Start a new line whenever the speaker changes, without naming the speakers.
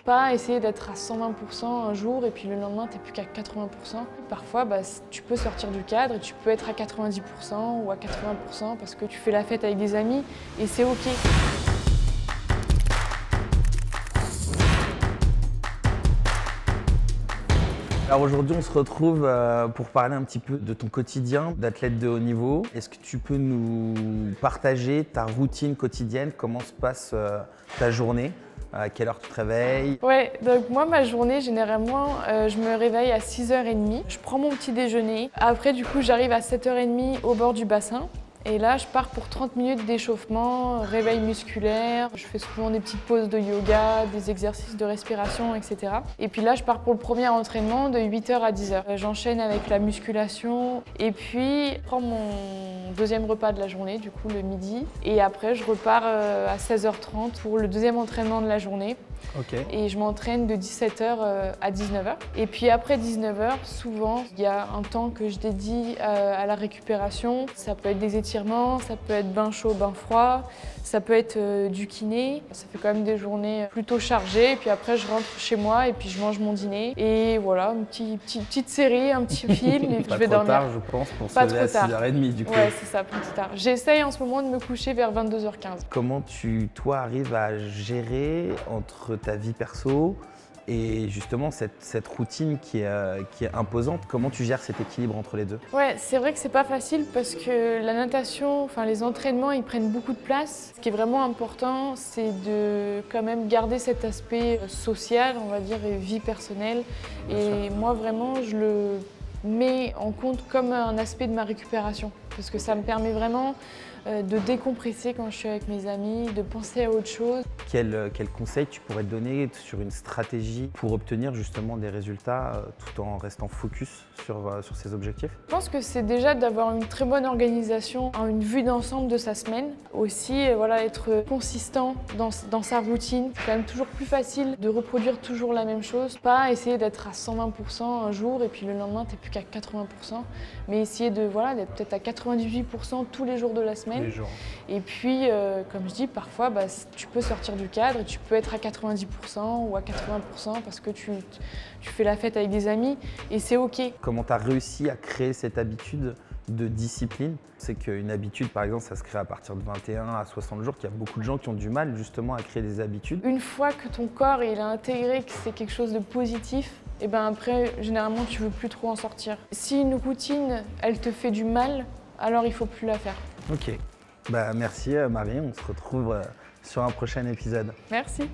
Pas essayer d'être à 120% un jour et puis le lendemain t'es plus qu'à 80%. Parfois tu peux sortir du cadre et tu peux être à 90% ou à 80% parce que tu fais la fête avec des amis et c'est ok.
Alors aujourd'hui, on se retrouve pour parler un petit peu de ton quotidien d'athlète de haut niveau. Est-ce que tu peux nous partager ta routine quotidienne? Comment se passe ta journée? À quelle heure tu te réveilles?
Ouais, donc moi ma journée généralement je me réveille à 6h30, je prends mon petit déjeuner. Après du coup j'arrive à 7h30 au bord du bassin. Et là, je pars pour 30 minutes d'échauffement, réveil musculaire. Je fais souvent des petites pauses de yoga, des exercices de respiration, etc. Et puis là, je pars pour le premier entraînement de 8h à 10h. J'enchaîne avec la musculation et puis je prends mon deuxième repas de la journée, du coup le midi. Et après, je repars à 16h30 pour le deuxième entraînement de la journée.
Okay.
Et je m'entraîne de 17h à 19h. Et puis après 19h, souvent, il y a un temps que je dédie à la récupération. Ça peut être des étirements, ça peut être bain chaud, bain froid, ça peut être du kiné. Ça fait quand même des journées plutôt chargées. Et puis après, je rentre chez moi et puis je mange mon dîner. Et voilà, une petite série, un petit film et puis je vais dormir.
Pas trop tard, je pense, pour se lever à 6h30 du coup.
Ouais, c'est ça, pas trop tard. J'essaye en ce moment de me coucher vers 22h15.
Comment toi, arrives à gérer entre ta vie perso et justement cette routine qui est imposante? Comment tu gères cet équilibre entre les deux?
Ouais, c'est vrai que c'est pas facile parce que la natation, enfin les entraînements, ils prennent beaucoup de place. Ce qui est vraiment important, c'est de quand même garder cet aspect social, on va dire, et vie personnelle. Et moi, vraiment, je le mets en compte comme un aspect de ma récupération parce que ça me permet vraiment de décompresser quand je suis avec mes amis, de penser à autre chose.
Quel conseil tu pourrais te donner sur une stratégie pour obtenir justement des résultats tout en restant focus sur ces objectifs?
Je pense que c'est déjà d'avoir une très bonne organisation, une vue d'ensemble de sa semaine. Aussi, voilà, être consistant dans sa routine. C'est quand même toujours plus facile de reproduire toujours la même chose. Pas essayer d'être à 120% un jour et puis le lendemain, tu n'es plus qu'à 80%. Mais essayer d'être peut-être à 98% tous les jours de la semaine. Et puis, comme je dis, parfois, tu peux sortir du cadre et tu peux être à 90% ou à 80% parce que tu fais la fête avec des amis et c'est ok.
Comment tu as réussi à créer cette habitude de discipline? C'est qu'une habitude, par exemple, ça se crée à partir de 21 à 60 jours, qu'il y a beaucoup de gens qui ont du mal justement à créer des habitudes.
Une fois que ton corps il a intégré que c'est quelque chose de positif, et ben après, généralement, tu veux plus trop en sortir. Si une routine, elle te fait du mal, alors il faut plus la faire.
Ok. Merci Marie, on se retrouve sur un prochain épisode.
Merci.